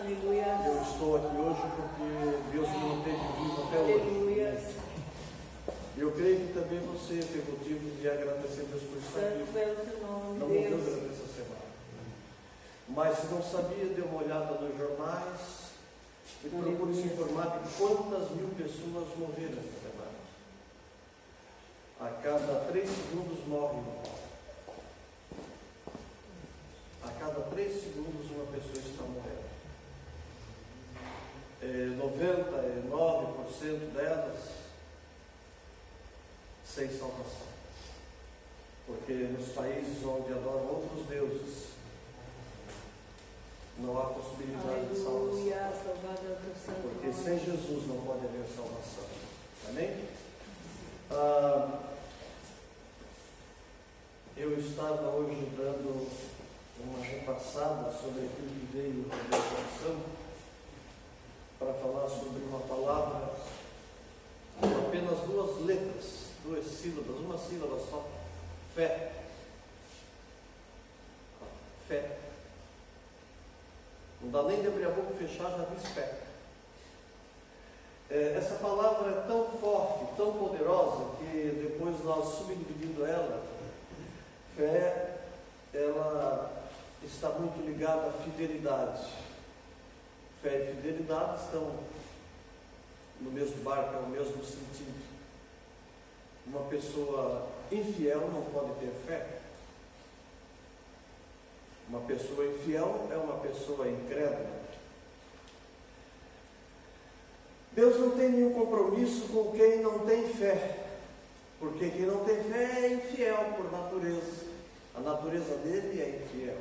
Aleluia. Eu estou aqui hoje porque Deus me manteve vivo até hoje. Aleluia. Eu creio que também você tem motivo de agradecer a Deus por estar Santo vivo. é o teu nome, Não morreu Deus. durante essa semana. Mas se não sabia, dê uma olhada nos jornais e procure se informar de quantas mil pessoas morreram essa semana. A cada 3 segundos morre uma. A cada 3 segundos uma pessoa está morrendo. 99% delas sem salvação. Porque nos países onde adoram outros deuses, não há possibilidade de salvação. Aleluia, salvado é o teu santo Porque nome. sem Jesus não pode haver salvação. Amém? Eu estava hoje dando uma repassada sobre aquilo que veio ao meu coração para falar sobre uma palavra com apenas 2 letras, 2 sílabas, uma sílaba só: fé. Fé. Não dá nem de abrir a boca e fechar, já diz fé. Essa palavra é tão forte, tão poderosa, que depois nós subdividindo ela, fé, ela está muito ligada à fidelidade. Fé e fidelidade estão no mesmo barco, é o mesmo sentido. Uma pessoa infiel não pode ter fé. Uma pessoa infiel é uma pessoa incrédula. Deus não tem nenhum compromisso com quem não tem fé, porque quem não tem fé é infiel por natureza. A natureza dele é infiel.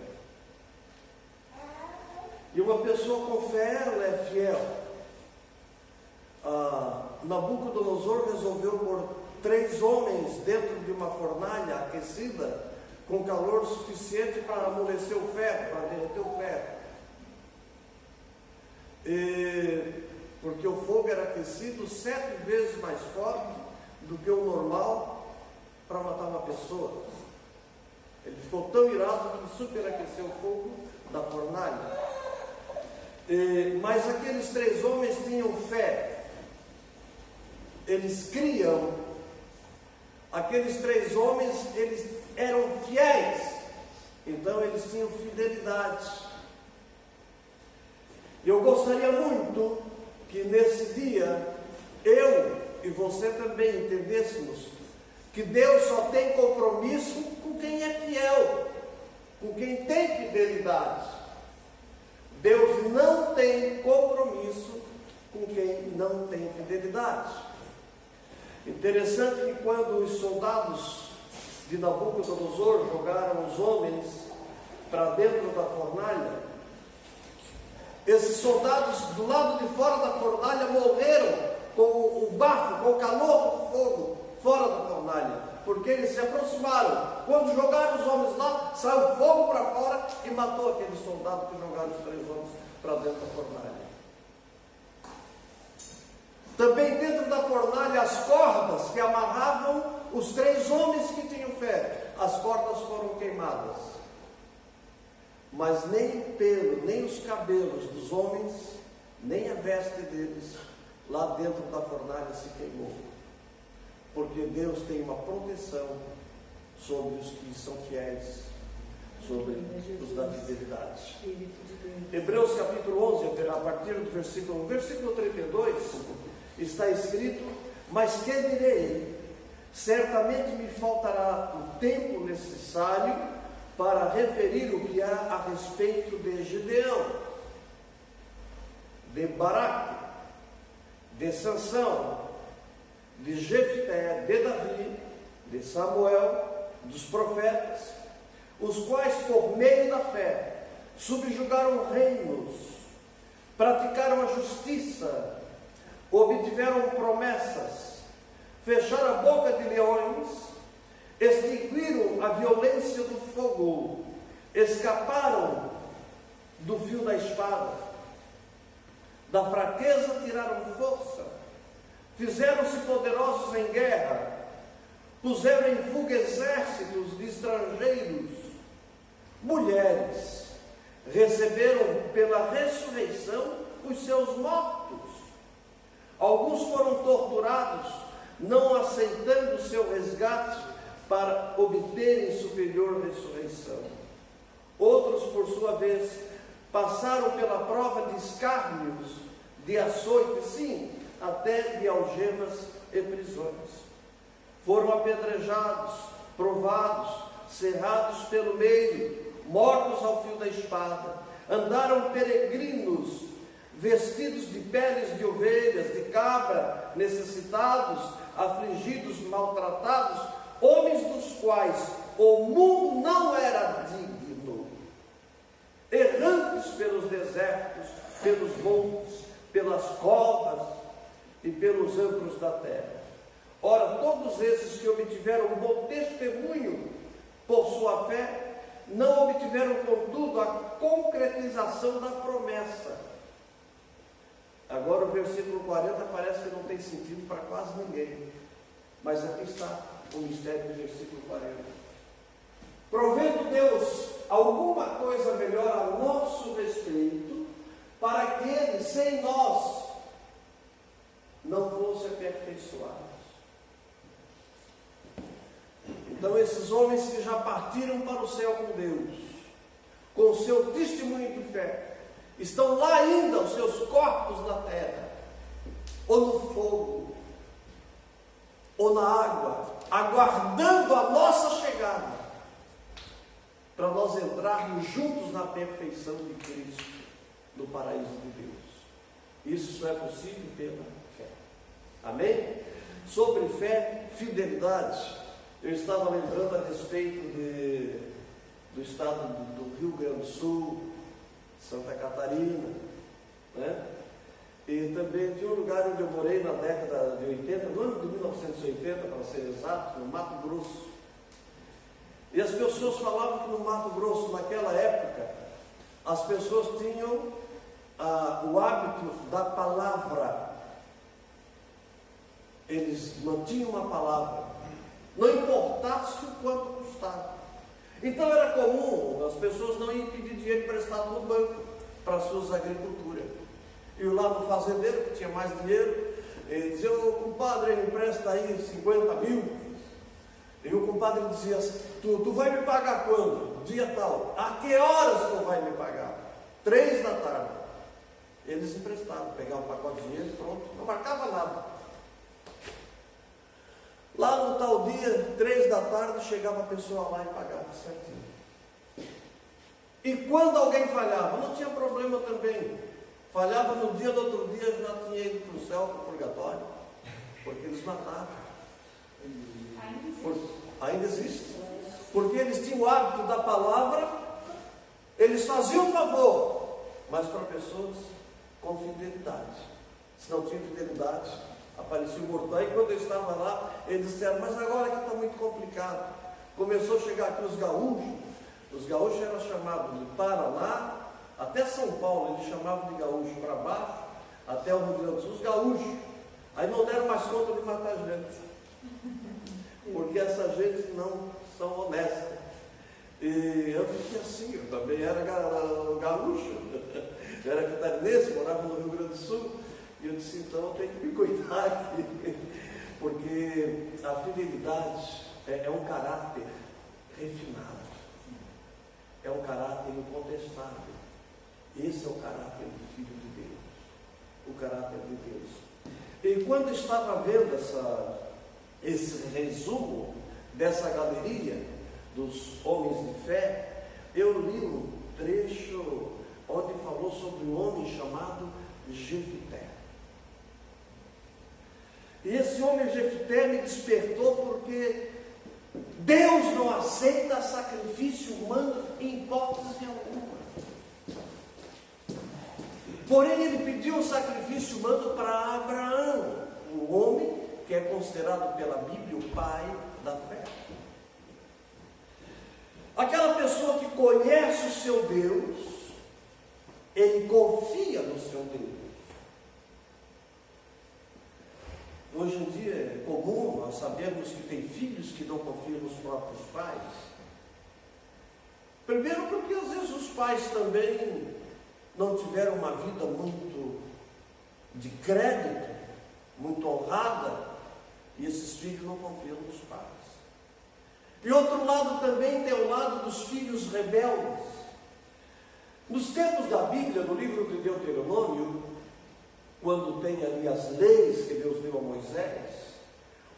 E uma pessoa com fé, ela é fiel. Nabucodonosor resolveu pôr 3 homens dentro de uma fornalha aquecida, com calor suficiente para amolecer o ferro, para derreter o ferro. Porque o fogo era aquecido 7 vezes mais forte do que o normal para matar uma pessoa. Ele ficou tão irado que superaqueceu o fogo da fornalha. Mas aqueles 3 homens tinham fé. Eles criam. Aqueles 3 homens, eles eram fiéis. Então eles tinham fidelidade. E eu gostaria muito que nesse dia eu e você também entendêssemos que Deus só tem compromisso com quem é fiel, com quem tem fidelidade. Deus não tem compromisso com quem não tem fidelidade. Interessante que quando os soldados de Nabucodonosor jogaram os homens para dentro da fornalha, esses soldados do lado de fora da fornalha morreram com o bafo, com o calor do fogo fora da fornalha, porque eles se aproximaram. Quando jogaram os homens lá, saiu fogo para fora e matou aqueles soldados que jogaram os 3 homens para dentro da fornalha. Também dentro da fornalha, as cordas que amarravam os 3 homens que tinham fé, as cordas foram queimadas. Mas nem o pelo, nem os cabelos dos homens, nem a veste deles, lá dentro da fornalha se queimou. Porque Deus tem uma proteção sobre os que são fiéis, sobre os da fidelidade. Hebreus capítulo 11, a partir do versículo 32, está escrito: mas que direi? Certamente me faltará o tempo necessário para referir o que há a respeito de Gideão, de Baraque, de Sansão, de Jefté, de Davi, de Samuel, dos profetas, os quais por meio da fé subjugaram reinos, praticaram a justiça, obtiveram promessas, fecharam a boca de leões, extinguiram a violência do fogo, escaparam do fio da espada, da fraqueza tiraram força, fizeram-se poderosos em guerra, puseram em fuga exércitos de estrangeiros, mulheres, receberam pela ressurreição os seus mortos. Alguns foram torturados, não aceitando o seu resgate para obterem superior ressurreição. Outros, por sua vez, passaram pela prova de escárnios, de açoites, sim, até de algemas e prisões. Foram apedrejados, provados, cerrados pelo meio, mortos ao fio da espada. Andaram peregrinos, vestidos de peles de ovelhas, de cabra, necessitados, afligidos, maltratados, homens dos quais o mundo não era digno, errantes pelos desertos, pelos montes, pelas covas e pelos antros da terra. Ora, todos esses que obtiveram um bom testemunho por sua fé, não obtiveram, contudo, a concretização da promessa. Agora o versículo 40 parece que não tem sentido para quase ninguém, mas aqui está o mistério do versículo 40. Provendo Deus alguma coisa melhor a nosso respeito, para que Ele, sem nós, não fosse aperfeiçoado. Então esses homens que já partiram para o céu com Deus, com o seu testemunho de fé, estão lá ainda os seus corpos na terra, ou no fogo, ou na água, aguardando a nossa chegada, para nós entrarmos juntos na perfeição de Cristo, no paraíso de Deus. Isso só é possível pela fé. Amém? Sobre fé, fidelidade, eu estava lembrando a respeito do estado do Rio Grande do Sul, Santa Catarina, né? E também de um lugar onde eu morei na década de 80, no ano de 1980, para ser exato, no Mato Grosso. E as pessoas falavam que no Mato Grosso, naquela época, as pessoas tinham o hábito da palavra. Eles mantinham uma palavra, não importasse o quanto custava. Então era comum, as pessoas não iam pedir dinheiro emprestado no banco para as suas agriculturas. E lá no fazendeiro, que tinha mais dinheiro, ele dizia: ô compadre, ele empresta aí 50 mil. E o compadre dizia assim: tu vai me pagar quando? Dia tal. A que horas tu vai me pagar? 3 da tarde. Eles emprestavam, pegavam um pacote de dinheiro, pronto, não marcava nada. Lá no tal dia, 3 da tarde, chegava a pessoa lá e pagava certinho. E quando alguém falhava, não tinha problema também. Falhava no dia, do outro dia já tinha ido para o céu, para o purgatório, porque eles matavam. Ainda existe. Porque eles tinham o hábito da palavra, eles faziam um favor, mas para pessoas com fidelidade. Se não tinha fidelidade, aparecia o morto. Aí quando eu estava lá, eles disseram: mas agora que está muito complicado. Começou a chegar aqui os gaúchos eram chamados de Paraná, até São Paulo, eles chamavam de gaúcho, para baixo, até o Rio Grande do Sul, os gaúchos. Aí não deram mais conta de matar gente, porque essa gente não são honestas. E eu fiquei assim, eu também era gaúcho, eu era catarinense, morava no Rio Grande do Sul. E eu disse: então eu tenho que me cuidar aqui, porque a fidelidade é um caráter refinado, é um caráter incontestável. Esse é o caráter do Filho de Deus, o caráter de Deus. E quando eu estava vendo esse resumo dessa galeria dos homens de fé, eu li um trecho onde falou sobre um homem chamado Jefité. E esse homem Jefité me despertou, porque Deus não aceita sacrifício humano em hipótese alguma. Porém, ele pediu um sacrifício humano para Abraão, um homem que é considerado pela Bíblia o pai da fé. Aquela pessoa que conhece o seu Deus, ele confia no seu Deus. Hoje em dia é comum nós sabemos que tem filhos que não confiam nos próprios pais. Primeiro porque às vezes os pais também não tiveram uma vida muito de crédito, muito honrada, e esses filhos não confiam nos pais. E outro lado também tem o lado dos filhos rebeldes. Nos tempos da Bíblia, no livro de Deuteronômio, quando tem ali as leis que Deus deu a Moisés,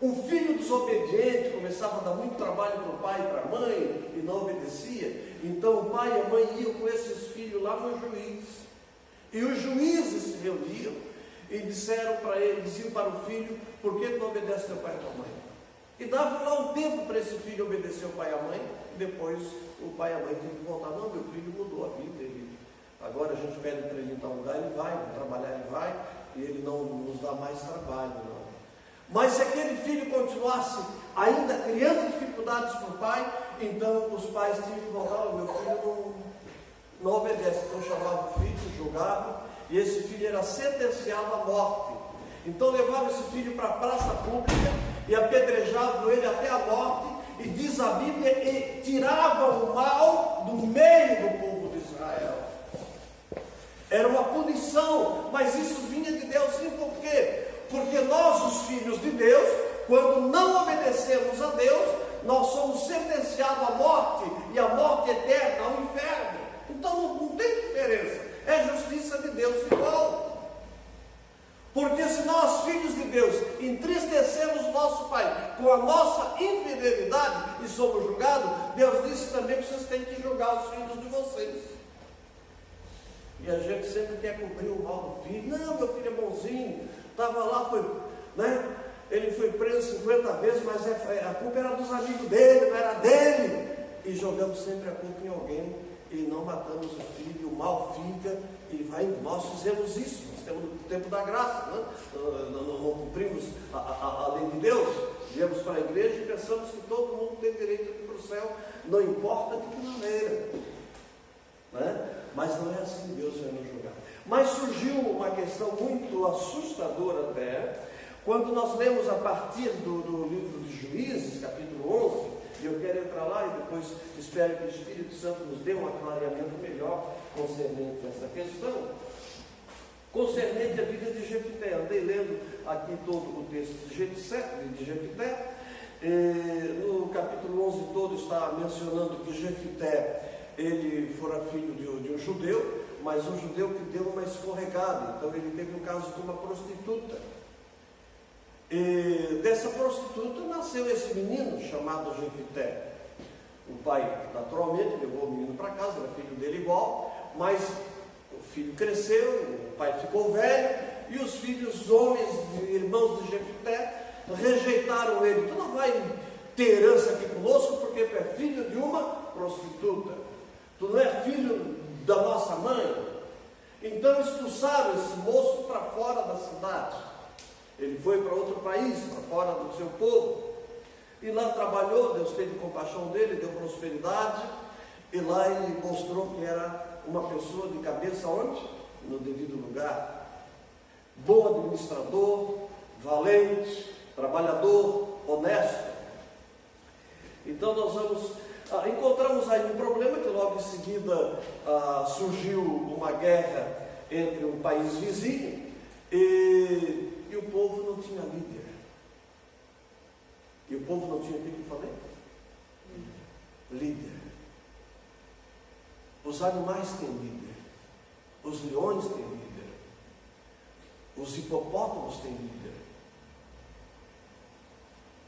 um filho desobediente começava a dar muito trabalho para o pai e para a mãe e não obedecia. Então o pai e a mãe iam com esses filhos lá no juiz. E os juízes se reuniam e disseram para ele, diziam para o filho: por que não obedece teu pai e tua mãe? E davam lá um tempo para esse filho obedecer o pai e a mãe, e depois o pai e a mãe tinham que voltar. Não, meu filho mudou a vida, agora a gente pede para ele ir em tal lugar, ele vai trabalhar, ele vai, e ele não nos dá mais trabalho, não. Mas se aquele filho continuasse ainda criando dificuldades para o pai, então os pais tinham que voltar: o meu filho não obedece. Então chamavam o filho, julgavam, e esse filho era sentenciado à morte. Então levavam esse filho para a praça pública e apedrejavam ele até a morte, e diz a Bíblia, e tiravam o mal do meio do povo de Israel. Era uma punição, mas isso vinha de Deus. Sim, por quê? Porque nós, os filhos de Deus, quando não obedecemos a Deus, nós somos sentenciados à morte, e à morte eterna, ao inferno. Então não tem diferença, é justiça de Deus igual. Porque se nós, filhos de Deus, entristecemos o nosso Pai com a nossa infidelidade e somos julgados, Deus disse também que vocês têm que julgar os filhos de vocês. E a gente sempre quer cobrir o mal do filho. Não, meu filho é bonzinho, estava lá, ele foi preso 50 vezes, mas a culpa era dos amigos dele, não era dele. E jogamos sempre a culpa em alguém e não matamos o filho, o mal fica e vai. Nós fizemos isso, nós temos o tempo da graça, né? Não cumprimos a lei de Deus, viemos para a igreja e pensamos que todo mundo tem direito de ir para o céu, não importa de que maneira, né? Mas não é assim, Deus vai nos julgar. Mas surgiu uma questão muito assustadora até, quando nós lemos a partir do livro de Juízes, capítulo 11, e eu quero entrar lá e depois espero que o Espírito Santo nos dê um aclaramento melhor concernente a essa questão, concernente a vida de Jefité. Andei lendo aqui todo o texto de Jefité, no capítulo 11 todo está mencionando que Jefité, ele fora filho de um judeu, mas um judeu que deu uma escorregada, então ele teve um caso com uma prostituta. E dessa prostituta nasceu esse menino chamado Jefité. O pai naturalmente levou o menino para casa, era filho dele igual, mas o filho cresceu, o pai ficou velho, e os filhos homens, irmãos de Jefité, rejeitaram ele. Tu não vai ter herança aqui conosco porque tu é filho de uma prostituta, tu não é filho da nossa mãe. Então expulsaram esse moço para fora da cidade. Ele foi para outro país, para fora do seu povo, e lá trabalhou. Deus teve compaixão dele, deu prosperidade, e lá ele mostrou que era uma pessoa de cabeça onde? No devido lugar. Bom administrador, valente, trabalhador, honesto. Então nós encontramos aí um problema, que logo em seguida surgiu uma guerra entre um país vizinho, e o povo não tinha líder. E o povo não tinha o que eu falei? Líder. Os animais têm líder. Os leões têm líder. Os hipopótamos têm líder.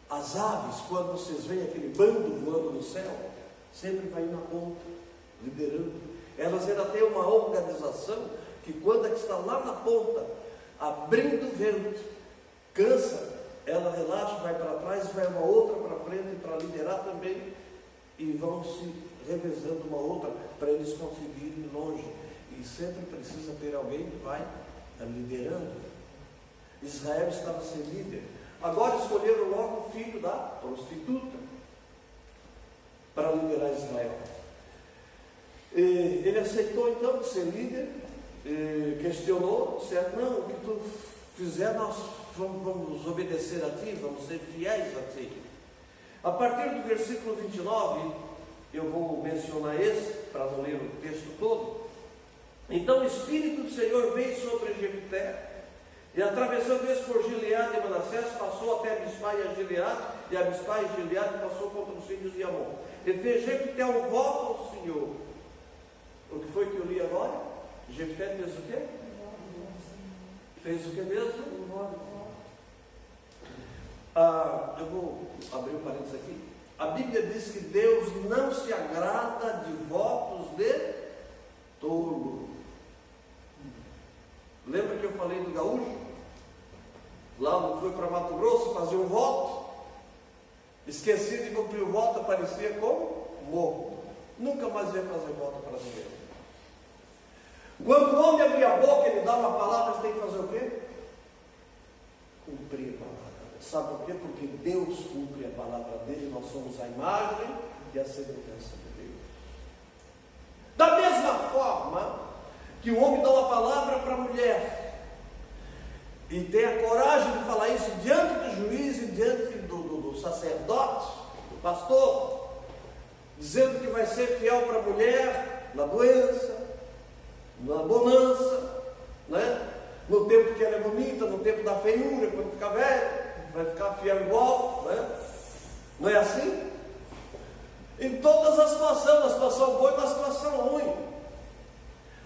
As aves, quando vocês veem aquele bando voando no céu, sempre vai na ponta, liderando. Elas ainda têm uma organização que, quando é que está lá na ponta, abrindo o vento, cansa, ela relaxa, vai para trás, vai uma outra para frente para liderar também, e vão se revezando uma outra para eles conseguirem ir longe. E sempre precisa ter alguém que vai liderando. Israel estava sem líder. Agora escolheram logo o filho da prostituta para liderar Israel. Ele aceitou então de ser líder, questionou, disse: não, o que tu fizer nós vamos obedecer a ti, vamos ser fiéis a ti. A partir do versículo 29, Eu vou mencionar esse, para não ler o texto todo. Então o Espírito do Senhor veio sobre Jefté, e atravessando esse por Gileade e Manassés, passou até Mispa e a Gileade, e a Mispa e Gileade passou contra os filhos de Amon. E fez Jefté um voto ao Senhor. O que foi que eu li agora? Jefté fez o quê? Fez o que mesmo? Eu vou abrir um parênteses aqui. A Bíblia diz que Deus não se agrada de votos de tolo. Lembra que eu falei do gaúcho? Lá não foi para Mato Grosso fazer um voto? Esqueci de cumprir o voto, aparecia como morto. Nunca mais ia fazer voto para ninguém. Quando o homem abrir a boca, ele dá uma palavra, ele tem que fazer o quê? Cumprir a palavra. Sabe por quê? Porque Deus cumpre a palavra dele, nós somos a imagem e a semelhança de Deus. Da mesma forma que o homem dá uma palavra para a mulher, e tem a coragem de falar isso diante do juiz e diante do sacerdote, do pastor, dizendo que vai ser fiel para a mulher na doença, na bonança, né? No tempo que ela é bonita, no tempo da feiura, quando ficar velha, vai ficar fiel igual, né? Não é assim? Em todas as situações, na situação boa e na situação ruim.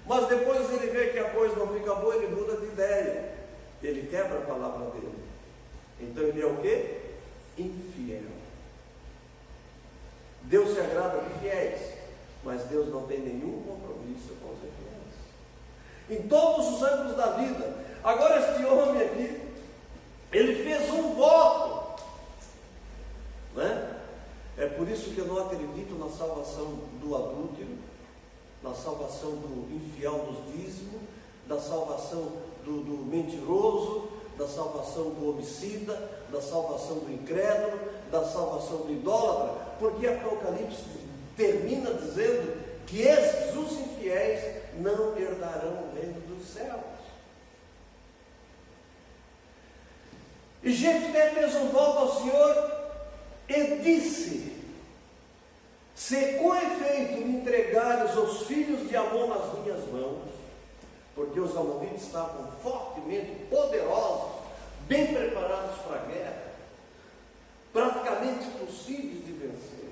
Mas depois ele vê que a coisa não fica boa, ele muda de ideia. Ele quebra a palavra dele. Então ele é o quê? Infiel. Deus se agrada de fiéis, mas Deus não tem nenhum compromisso com os infiéis. Em todos os âmbitos da vida. Agora este homem aqui, ele fez um voto, né? É por isso que eu não acredito na salvação do adúltero, na salvação do infiel dos dízimos, da salvação do mentiroso, da salvação do homicida, da salvação do incrédulo, da salvação do idólatra, porque Apocalipse termina dizendo que esses, os infiéis, não herdarão o reino dos céus. E Jefté fez um voto ao Senhor e disse: se com efeito me entregares os filhos de Amon nas minhas mãos, porque os amonitas estavam fortemente poderosos, bem preparados para a guerra, praticamente impossíveis de vencer,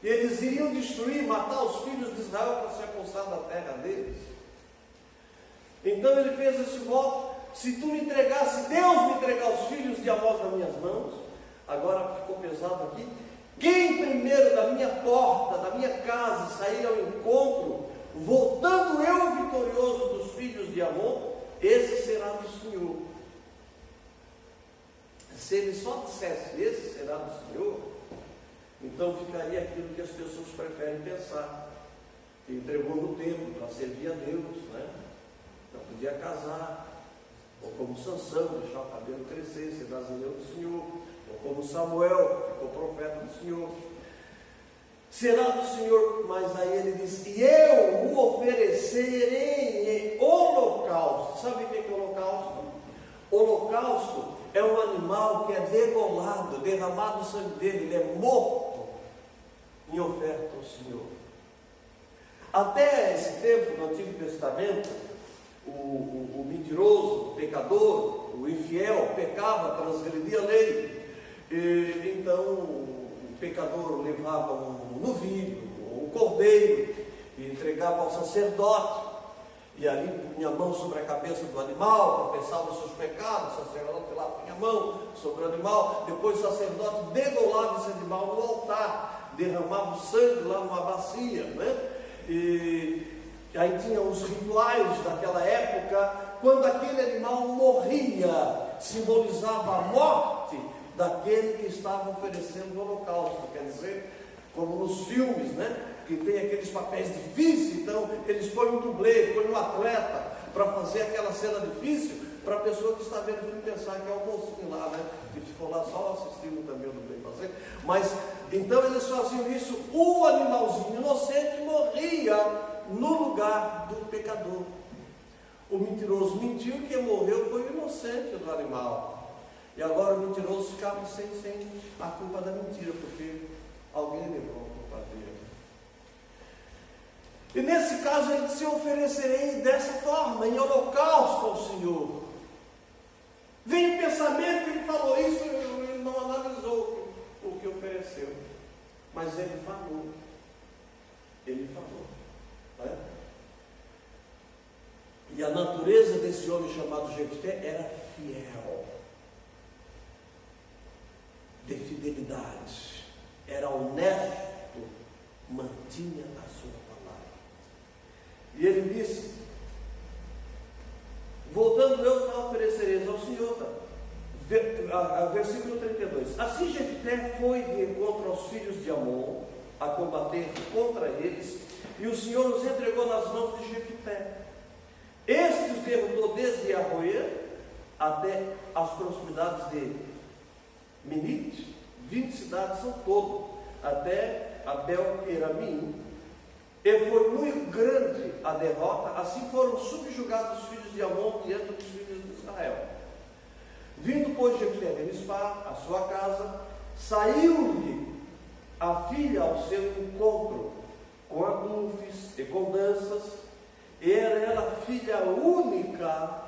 e eles iriam destruir, matar os filhos de Israel para se apossar da terra deles. Então ele fez esse voto: se tu me entregasse, Deus me entregar os filhos de Amós nas minhas mãos. Agora ficou pesado aqui. Quem primeiro da minha porta, da minha casa, sair ao encontro, voltando eu vitorioso dos filhos de Amon, esse será do Senhor. Se ele só dissesse esse será do Senhor, então ficaria aquilo que as pessoas preferem pensar, que entregou no templo para servir a Deus, né? Não podia casar, ou como Sansão, deixar o cabelo crescer, ser brasileiro do Senhor, ou como Samuel, ficou profeta do Senhor. Será do Senhor, mas aí ele diz: e eu o oferecerei em holocausto. Sabe o que é holocausto? Holocausto é um animal que é degolado, derramado o sangue dele, ele é morto em oferta ao Senhor. Até esse tempo do Antigo Testamento, o mentiroso, o pecador, o infiel, pecava, transgredia a lei. E então o pecador levava um novilho, um cordeiro, e entregava ao sacerdote, e ali punha a mão sobre a cabeça do animal, confessava os seus pecados, o sacerdote lá punha a mão sobre o animal, depois o sacerdote degolava esse animal no altar, derramava o sangue lá numa bacia, né? E aí tinha os rituais daquela época, quando aquele animal morria, simbolizava a morte daquele que estava oferecendo o holocausto. Quer dizer, como nos filmes, né? Que tem aqueles papéis difíceis, então eles põem um dublê, põem um atleta para fazer aquela cena difícil, para a pessoa que está vendo o filme pensar que é o mocinho lá, né? Que ficou lá só assistindo também o dublê fazer. Mas então eles faziam isso, o animalzinho inocente morria no lugar do pecador. O mentiroso mentiu, quem morreu foi o inocente do animal. E agora o mentiroso ficava sem a culpa da mentira, porque alguém levou a culpa dele. E nesse caso ele disse: oferecerei dessa forma, em holocausto ao Senhor. Vem o pensamento que ele falou isso, ele não analisou o que ofereceu. Mas ele falou. Ele falou. Né? E a natureza desse homem chamado Jefté era fiel. De fidelidade. Era honesto. Mantinha a sua palavra. E ele disse: voltando eu oferecereis ao Senhor. Versículo 32. Assim Jefté foi de encontro aos filhos de Amon, a combater contra eles, e o Senhor os entregou nas mãos de Jefté. Este os derrotou desde Arroer até as proximidades de Minite, 20 cidades ao todo, até Abel-Queramim. E foi muito grande a derrota, assim foram subjugados os filhos de Amon diante dos filhos de Israel. Vindo, pois, Jefté de Mispá, a sua casa, saiu-lhe a filha ao seu encontro, com adufes e com danças, e era ela filha única.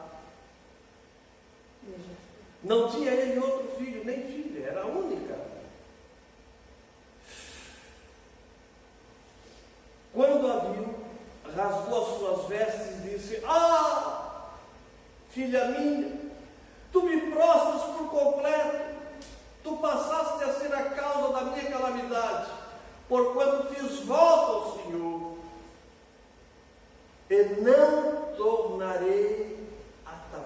Não tinha ele outro filho, nem filha, era única. Quando a viu, rasgou as suas vestes e disse: ah, filha minha, tu me prostras por completo, tu passaste a ser a causa da minha calamidade, porquanto fiz voto ao Senhor, e não tornarei atrás.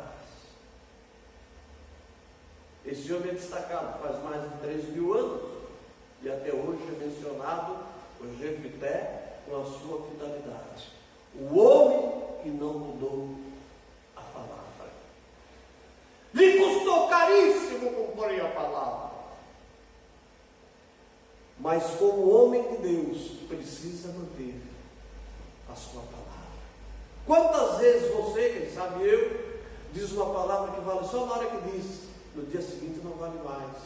Esse homem é destacado, faz mais de 3.000 anos, e até hoje é mencionado por Jefté com a sua fidelidade. O homem que não mudou a palavra. Lhe custou caríssimo cumprir a palavra. Mas como homem de Deus, precisa manter a sua palavra. Quantas vezes você, quem sabe eu, diz uma palavra que vale só na hora que diz, no dia seguinte não vale mais.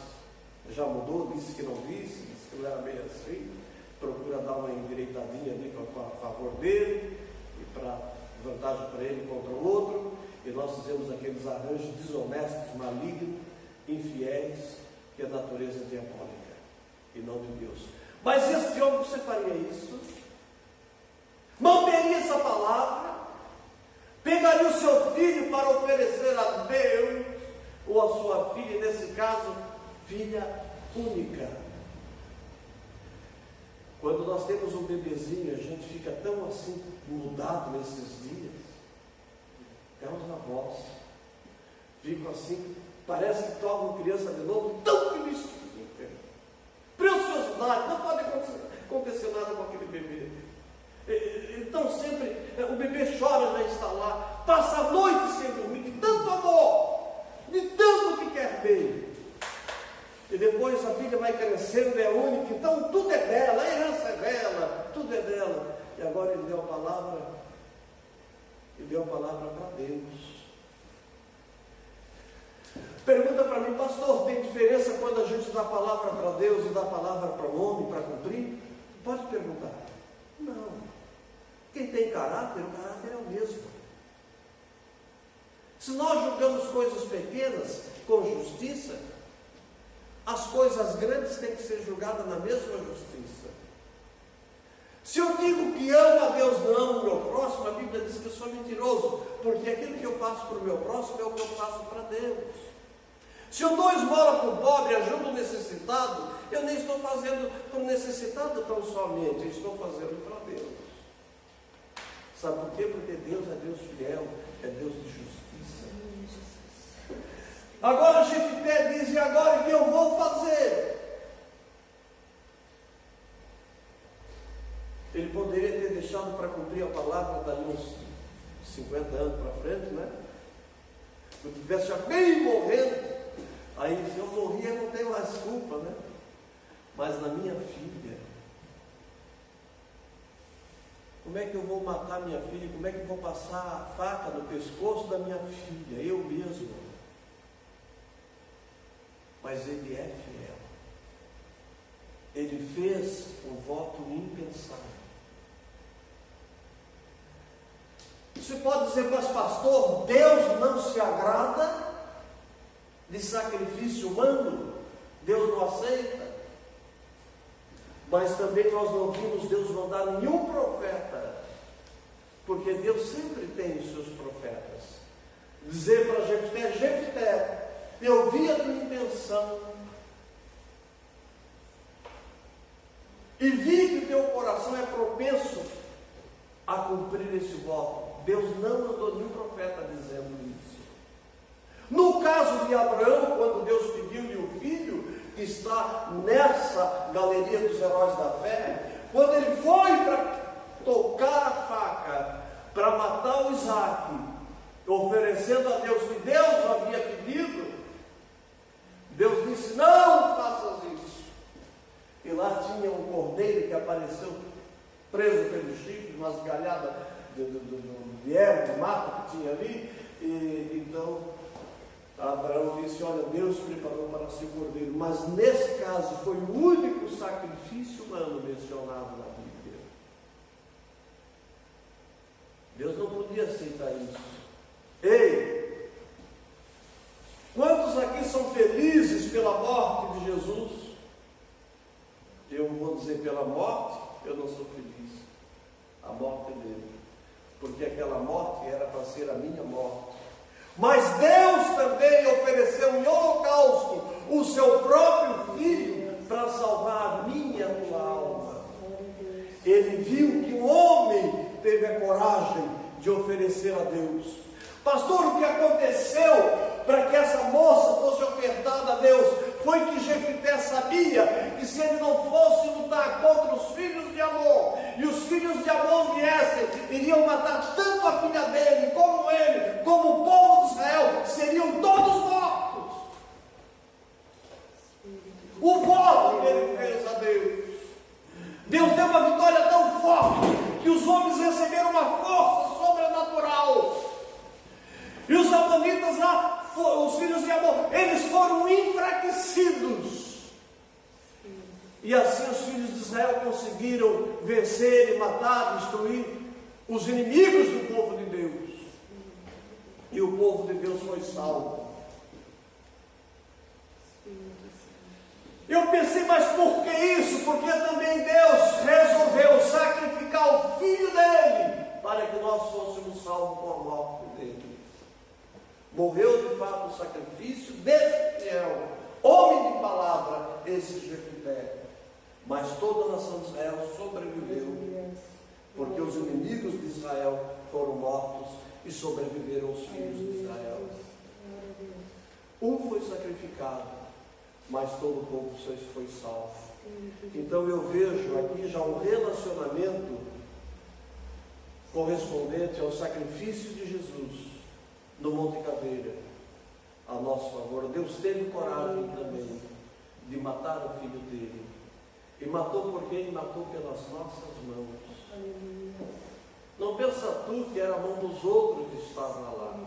Já mudou, disse que não disse que não era bem assim, procura dar uma endireitadinha ali a favor dele, e para vantagem para ele contra o outro, e nós fizemos aqueles arranjos desonestos, malignos, infiéis, que é a natureza diabólica, e não de Deus. Mas este homem, você faria isso? Manteria essa palavra? Pegaria o seu filho para oferecer a Deus, ou a sua filha, nesse caso, filha única? Quando nós temos um bebezinho, a gente fica tão assim mudado nesses dias. Até os avós ficam assim, parece que tornam criança de novo, tão feliz que fica. Preciosidade, não pode acontecer nada com aquele bebê. Então sempre, o bebê chora, já está lá, passa a noite sem dormir, de tanto amor, de tanto que quer bem. E depois a filha vai crescendo, é única, então tudo é dela, a herança é dela, tudo é dela. E agora ele deu a palavra para Deus. Pergunta para mim: pastor, tem diferença quando a gente dá a palavra para Deus e dá a palavra para o homem para cumprir? Pode perguntar. Não. Quem tem caráter, o caráter é o mesmo. Se nós julgamos coisas pequenas com justiça, as coisas grandes têm que ser julgadas na mesma justiça. Se eu digo que amo a Deus, não amo o meu próximo, a Bíblia diz que eu sou mentiroso, porque aquilo que eu faço para o meu próximo é o que eu faço para Deus. Se eu dou esmola para o pobre, ajudo o necessitado, eu nem estou fazendo para o necessitado tão somente, eu estou fazendo para Deus. Sabe por quê? Porque Deus é Deus fiel, é Deus de justiça. Agora Jefté diz: e agora o que eu vou fazer? Ele poderia ter deixado para cumprir a palavra dali uns 50 anos para frente, né? Se eu tivesse já bem morrendo, aí se eu morrer eu não tenho mais culpa, né? Mas na minha filha, como é que eu vou matar minha filha? Como é que eu vou passar a faca no pescoço da minha filha? Eu mesmo. Mas ele é fiel. ele fez um voto impensável. Você pode dizer, mas pastor, Deus não se agrada de sacrifício humano? Deus não aceita? Mas também nós não vimos Deus mandar nenhum profeta, porque Deus sempre tem os seus profetas. Dizer para Jefté: Jefté, eu vi a tua intenção e vi que o teu coração é propenso a cumprir esse voto. Deus não mandou nenhum profeta dizendo isso. No caso de Abraão, quando Deus pediu-lhe o filho, que está nessa galeria dos heróis da fé, quando ele foi para tocar a faca, para matar o Isaque, oferecendo a Deus o que Deus havia pedido, Deus disse: não faças isso. E lá tinha um cordeiro que apareceu preso pelo chifre, umas galhadas de erva, de mato que tinha ali. E então Abraão disse: olha, Deus preparou para si o cordeiro. Mas nesse caso foi o único sacrifício humano mencionado na Bíblia. Deus não podia aceitar isso. Ei, quantos aqui são felizes pela morte de Jesus? Eu vou dizer, pela morte eu não sou feliz. A morte dele, porque aquela morte era para ser a minha morte. Mas Deus também ofereceu em holocausto o seu próprio filho para salvar a minha e a tua alma. Ele viu que o homem teve a coragem de oferecer a Deus. Pastor, o que aconteceu para que essa moça fosse ofertada a Deus foi que Jefté sabia que se ele não fosse lutar contra os filhos de Amon, e os filhos de Amon viessem, iriam matar tanto a filha dele, como o povo de Israel, seriam todos mortos. O voto que ele fez a Deus, Deus deu uma vitória tão forte, que os homens receberam uma força sobrenatural. E os amonitas lá, os filhos de Amon, eles foram enfraquecidos. E assim os filhos de Israel conseguiram vencer e matar, destruir os inimigos do povo de Deus. E o povo de Deus foi salvo. Eu pensei, mas por que isso? Porque também Deus resolveu sacrificar o filho dele para que nós fôssemos salvos com a morte dele. Morreu de fato o sacrifício desse fiel, homem de palavra, esse Jefté. Mas toda a nação de Israel sobreviveu, porque os inimigos de Israel foram mortos e sobreviveram os filhos de Israel. Um foi sacrificado, mas todo o povo foi salvo. Então eu vejo aqui já um relacionamento correspondente ao sacrifício de Jesus no Monte Caveira, a nosso favor. Deus teve coragem também de matar o filho dele. E matou por quem? Matou pelas nossas mãos. Não pensa tu que era a mão dos outros que estava lá.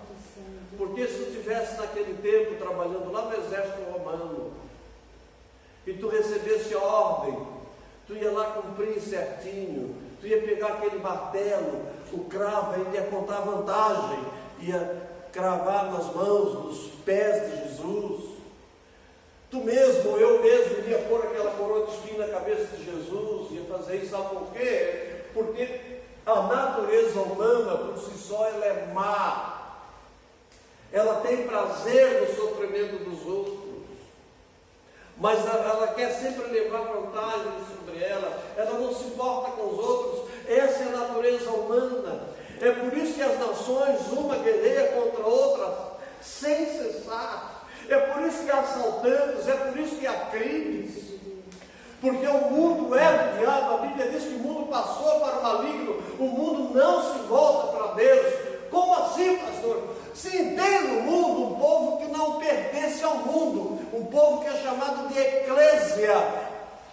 Porque se tu estivesse naquele tempo trabalhando lá no exército romano, e tu recebesse a ordem, tu ia lá cumprir certinho, tu ia pegar aquele martelo, o cravo, ele ia contar vantagem, ia cravar nas mãos, nos pés de Jesus. Tu mesmo, eu mesmo, iria pôr aquela coroa de espinho na cabeça de Jesus, ia fazer isso, sabe por quê? Porque a natureza humana, por si só, ela é má. Ela tem prazer no sofrimento dos outros, mas ela quer sempre levar vantagem sobre ela não se importa com os outros. Essa é a natureza humana. É por isso que as nações, uma guerreia contra outra, sem cessar. É por isso que há assaltantes, é por isso que há crimes. Porque o mundo é do diabo. A Bíblia diz que o mundo passou para o maligno. O mundo não se volta para Deus. Como assim, pastor? Se entende no mundo um povo que não pertence ao mundo, um povo que é chamado de eclésia.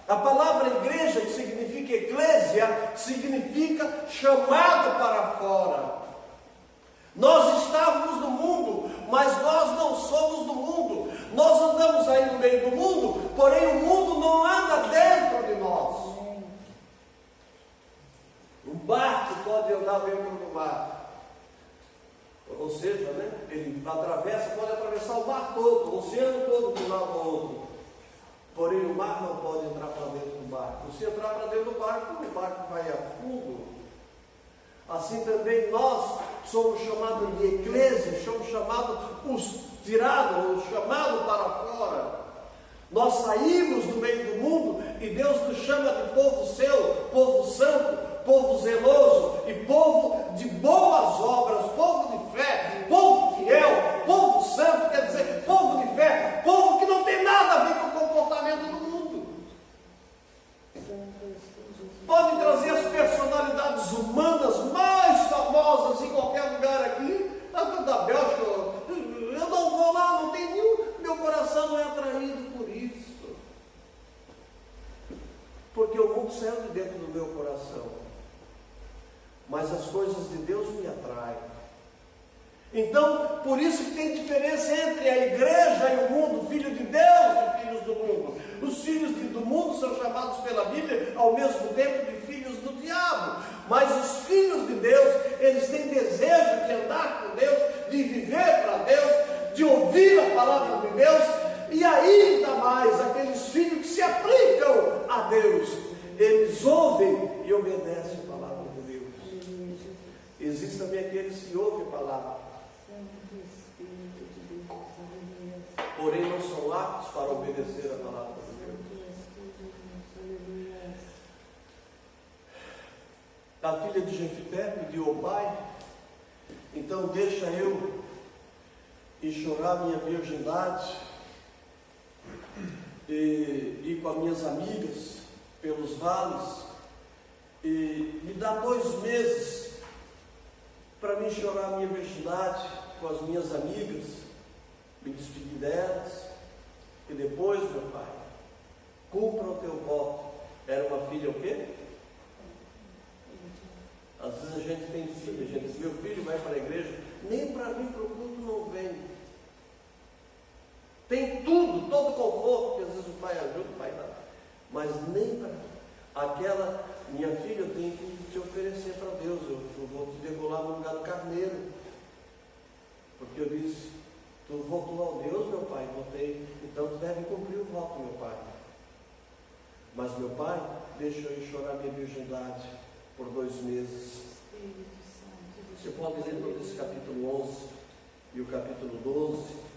A palavra igreja, que significa eclésia, significa chamado para fora. Nós estávamos no mundo, mas nós não somos do mundo. Nós andamos aí no meio do mundo, porém o mundo não anda dentro Ou seja, né, ele atravessa, pode atravessar o mar todo, o oceano todo de um lado ao outro. Porém, o mar não pode entrar para dentro do barco. Se entrar para dentro do barco vai a fundo. Assim também nós somos chamados de eclésia, somos chamados os tirados, os chamados para fora. Nós saímos do meio do mundo e Deus nos chama de povo seu, povo santo, povo zeloso e povo de boas obras, povo de fé, povo fiel, povo santo, quer dizer, povo de fé, povo que não tem nada a ver com o comportamento do mundo. Pode trazer as personalidades humanas mais famosas em qualquer lugar aqui, tanto da Bélgica, eu não vou lá, não tem nenhum, meu coração não é atraído por isso. Porque o mundo saiu de dentro do meu coração. Mas as coisas de Deus me atraem. Então, por isso que tem diferença entre a igreja e o mundo, filho de Deus e filhos do mundo. Os filhos do mundo são chamados pela Bíblia ao mesmo tempo de filhos do diabo. Mas os filhos de Deus, eles têm desejo de andar com Deus, de viver para Deus, de ouvir a palavra de Deus. E ainda mais, aqueles filhos que se aplicam a Deus, eles ouvem e obedecem a palavra de Deus. Existem também aqueles que ouvem a palavra, porém não são aptos para obedecer a palavra de Deus. A filha de Jefité pediu ao pai: então deixa eu ir chorar minha virgindade e ir com as minhas amigas pelos vales e me dá 2 meses para mim chorar minha virgindade com as minhas amigas, me despedir delas, e depois, meu pai, cumpra o teu voto. Era uma filha o quê? Às vezes a gente tem filho, a gente diz: meu filho vai para a igreja, nem para vir para o culto não vem. Tem tudo, todo conforto, que às vezes o pai ajuda, o pai dá, mas nem para aquela minha filha, eu tenho que te oferecer para Deus, eu vou te degolar no lugar do carneiro, porque eu disse: tu votou ao Deus, meu pai, votei, então tu deve cumprir o voto, meu pai. Mas meu pai, deixa eu ir chorar minha virgindade por 2 meses. Você pode ler todo esse capítulo 11 e o capítulo 12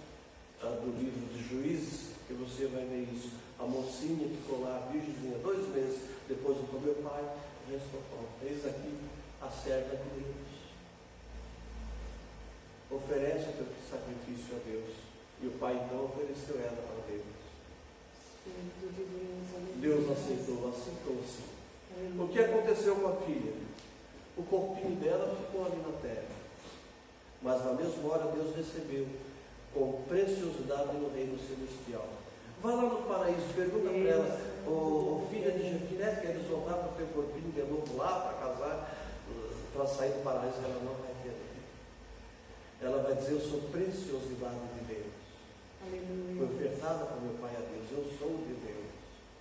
do livro de Juízes, que você vai ver isso. A mocinha ficou lá, virgemzinha, 2 meses. Depois eu falei: meu pai, já estou pronto. Eis aqui a serva de Deus. Oferece o teu sacrifício a Deus. E o pai então ofereceu ela para Deus. Deus aceitou sim. O que aconteceu com a filha? O corpinho dela ficou ali na terra. Mas na mesma hora Deus recebeu com preciosidade no reino celestial. Vai lá no paraíso, pergunta para ela: ô filha de Jefité, queres voltar para o teu corpinho de novo lá para casar, para sair do paraíso? Ela não vai querer. Ela vai dizer: eu sou preciosidade de Deus. Aleluia. Foi ofertada para meu pai a Deus, eu sou de Deus.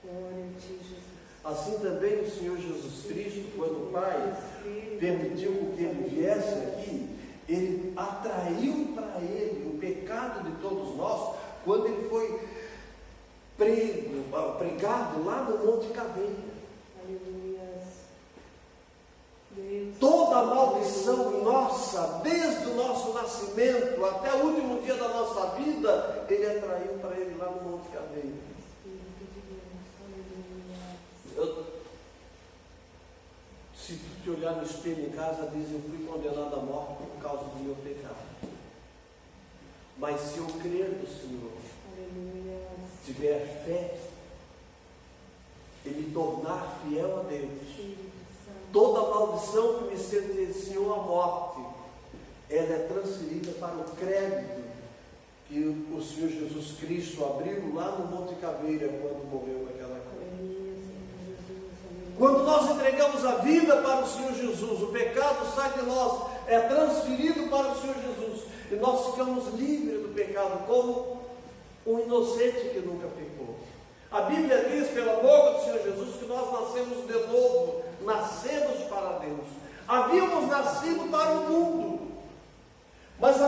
Glória a ti, Jesus. Assim também o Senhor Jesus Cristo, quando o Pai permitiu que ele viesse aqui, ele atraiu para ele o pecado de todos nós, quando ele foi pregado lá no Monte Caveira. Aleluia. Toda a maldição nossa, desde o nosso nascimento até o último dia da nossa vida, ele atraiu para ele lá no Monte Caveira. Se tu te olhar no espelho em casa, diz: eu fui condenado à morte por causa do meu pecado. Mas se eu crer no Senhor, tiver fé e me tornar fiel a Deus, toda maldição que me sentenciou à morte, ela é transferida para o crédito que o Senhor Jesus Cristo abriu lá no Monte Caveira quando morreu naquela cruz. Quando nós entregamos a vida para o Senhor Jesus, o pecado sai de nós, é transferido para o Senhor Jesus, e nós ficamos livres do pecado, como um inocente que nunca pecou. A Bíblia diz, pela boca do Senhor Jesus, que nós nascemos de novo, nascemos para Deus. Havíamos nascido para o mundo, mas a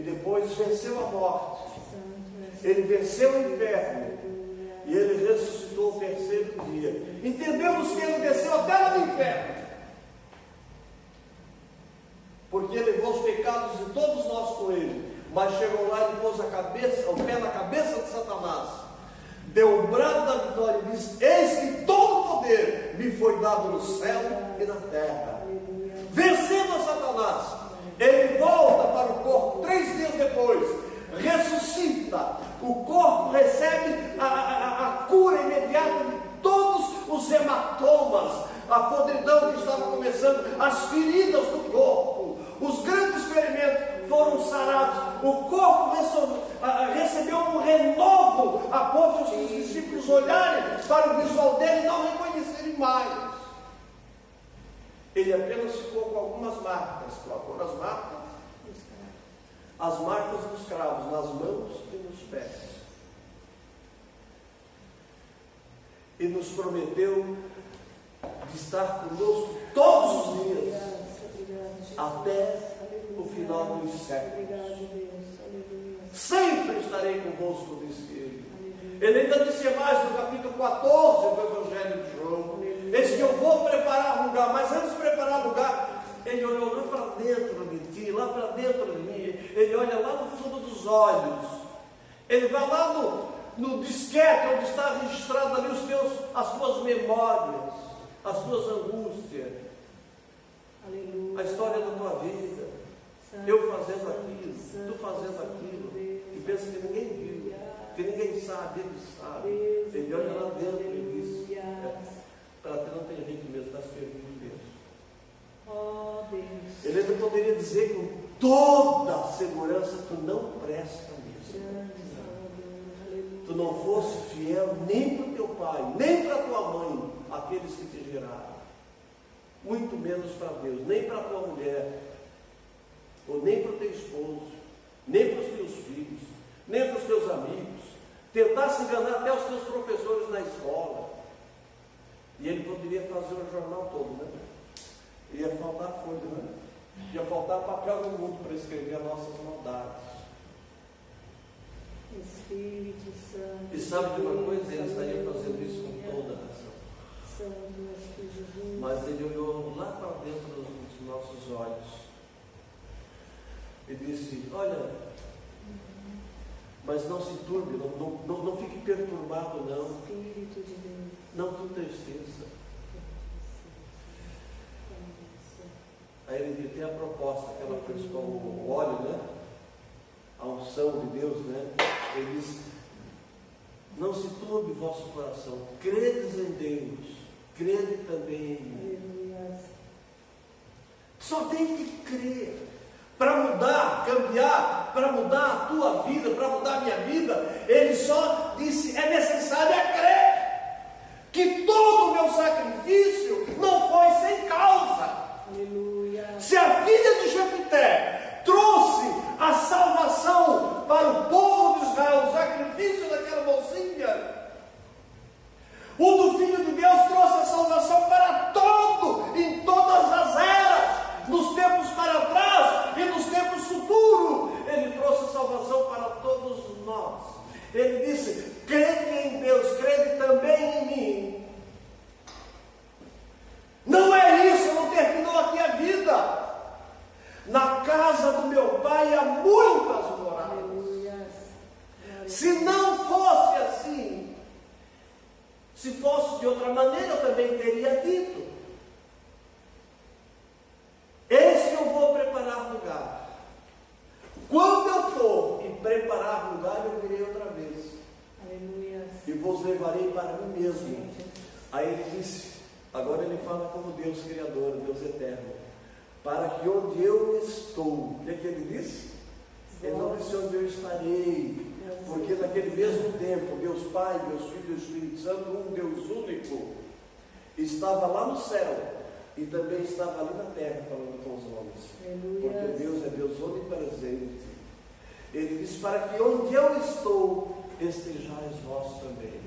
depois venceu a morte. Santo. Ele venceu o inferno. E ele ressuscitou o terceiro dia. Entendemos que ele desceu até lá no inferno. Porque ele levou os pecados de todos nós com ele. Mas chegou lá e pôs o pé na cabeça de Satanás. Deu o brado da vitória e disse: eis que todo o poder me foi dado no céu e na terra. Vencendo a Satanás, ele volta para o corpo 3 dias depois, ressuscita, o corpo recebe a cura imediata de todos os hematomas, a podridão que estava começando, as feridas do corpo, os grandes ferimentos foram sarados, o corpo recebeu um renovo, a ponto de os discípulos olharem para o visual dele e não reconhecerem mais. Ele apenas ficou com algumas marcas. Quais foram as marcas? As marcas dos cravos nas mãos e nos pés. E nos prometeu de estar conosco todos os dias, até o final dos séculos. Sempre estarei convosco, disse ele. Ele ainda disse mais no capítulo 14 do Evangelho de João. Eis que eu vou preparar lugar, mas antes de preparar lugar, ele olhou lá para dentro de ti, lá para dentro de mim, ele olha lá no fundo dos olhos, ele vai lá no disquete onde está registrado ali as tuas memórias, as tuas angústias, Aleluia. a história da tua vida, eu fazendo aquilo, tu fazendo aquilo, e pensa que ninguém viu, que ninguém sabe, ele sabe, ele olha lá dentro e diz: para ti não tem jeito mesmo, estás perdido mesmo. Oh, Deus. Ele ainda poderia dizer com toda a segurança: tu não presta mesmo. Tu não fosse fiel nem para o teu pai, nem para a tua mãe, aqueles que te geraram. Muito menos para Deus, nem para a tua mulher, ou nem para o teu esposo, nem para os teus filhos, nem para os teus amigos. Tentasse enganar até os teus professores na escola. E ele poderia fazer o jornal todo, né? Ia faltar folha, né? Ia faltar papel no mundo para escrever as nossas maldades. Espírito Santo. E sabe de uma coisa? Ele estaria fazendo isso com toda a razão. Santo, Jesus. Mas ele olhou lá para dentro dos nossos olhos e disse: olha, mas não se turbe, não fique perturbado, não. Espírito de Deus. Não te entristeça. Aí ele tem a proposta, aquela coisa com o óleo, né? A unção de Deus, né? Ele diz: não se turbe o vosso coração, credes em Deus, crede também em mim. Só tem que crer. Para mudar, cambiar, para mudar a tua vida, para mudar a minha vida, ele só disse: é necessário crer que todo o meu sacrifício não foi sem causa. Aleluia. Se a filha de Jefité trouxe a salvação para o povo de Israel, o sacrifício daquela mocinha, o do Filho de Deus trouxe a salvação para todo, em todas as eras, nos tempos para trás e nos tempos futuros. Ele trouxe a salvação para todos nós. Ele disse: crede em Deus, crede também em mim. Não é isso, não terminou aqui a vida. Na casa do meu pai há muitas moradas. Se não fosse assim, se fosse de outra maneira, eu também teria dito: eis que eu vou preparar lugar. Quando eu for e preparar lugar, eu virei outra vez. Aleluia. E vos levarei para mim mesmo. Aí ele disse, agora ele fala como Deus Criador, Deus Eterno: para que onde eu estou, o que é que ele disse? Ele não disse onde eu estarei, porque naquele mesmo tempo, Deus Pai, Deus Filho e Deus Espírito Santo, um Deus único, estava lá no céu e também estava ali na terra falando com os homens. Porque Deus é Deus onipresente. Ele disse: para que onde eu estou, estejais vós também.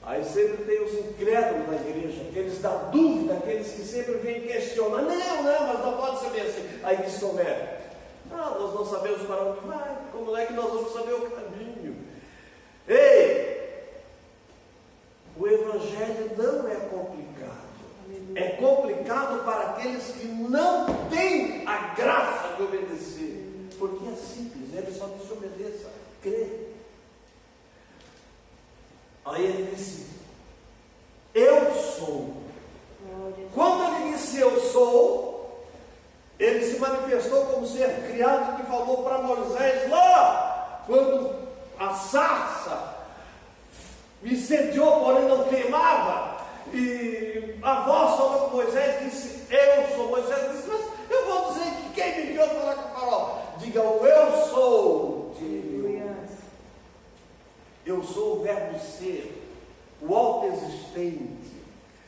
Aí sempre tem os incrédulos na igreja, aqueles da dúvida, aqueles que sempre vêm questionar. Não, mas não pode ser bem assim. Aí que se converte. Nós não sabemos para onde vai. Como é que nós vamos saber o caminho? Ei! O Evangelho não é complicado. É complicado para aqueles que não têm a graça de obedecer. Porque é simples, ele só diz: obedeça, crê. Aí ele disse: eu sou. Quando ele disse eu sou, ele se manifestou como ser criado, que falou para Moisés lá, quando a sarça incendiou, porém não queimava, e a voz falou com Moisés, disse: eu sou. Moisés disse: mas eu vou dizer que quem me enviou falar com o faraó? Diga o eu sou. Eu sou o verbo ser, o autoexistente.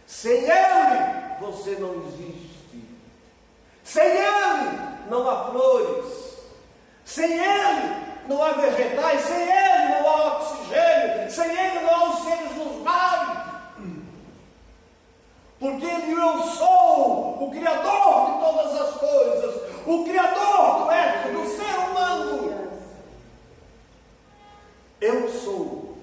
Sem ele você não existe. Sem ele não há flores. Sem ele não há vegetais. Sem ele não há oxigênio. Sem ele não há os seres nos mares. Porque ele eu sou, o Criador de todas as coisas, o Criador do ético, do ser humano. Eu sou.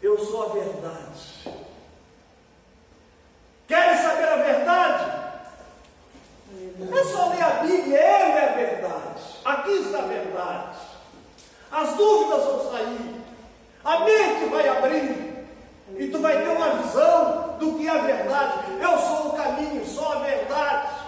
Eu sou a verdade. Querem saber a verdade? É só ler a Bíblia, ele é a verdade. Aqui está a verdade. As dúvidas vão sair, a mente vai abrir, e tu vai ter uma visão do que é a verdade. Eu sou o caminho, sou a verdade.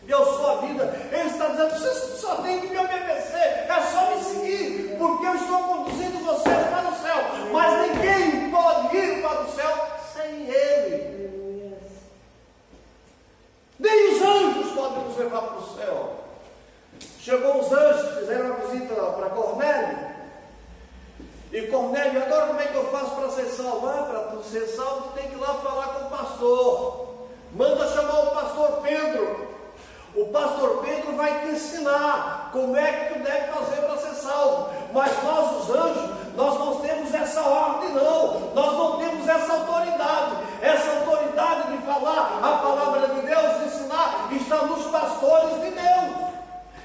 Eu sou a vida. Ele está dizendo: você só tem que me obedecer, é só me seguir, porque eu estou conduzindo vocês para o céu. Mas ninguém pode ir para o céu sem ele. Nem os anjos podem nos levar para o céu. Chegou os anjos, fizeram uma visita para Cornélio. E Cornélio: agora como é que eu faço para ser salvo? Para tu ser salvo, tu tem que ir lá falar com o pastor. Manda chamar o pastor Pedro. O pastor Pedro vai te ensinar como é que tu deve fazer para ser salvo. Mas nós, os anjos, nós não temos essa ordem, não. Nós não temos essa autoridade. Essa autoridade de falar a palavra de Deus, de ensinar, está nos pastores de Deus.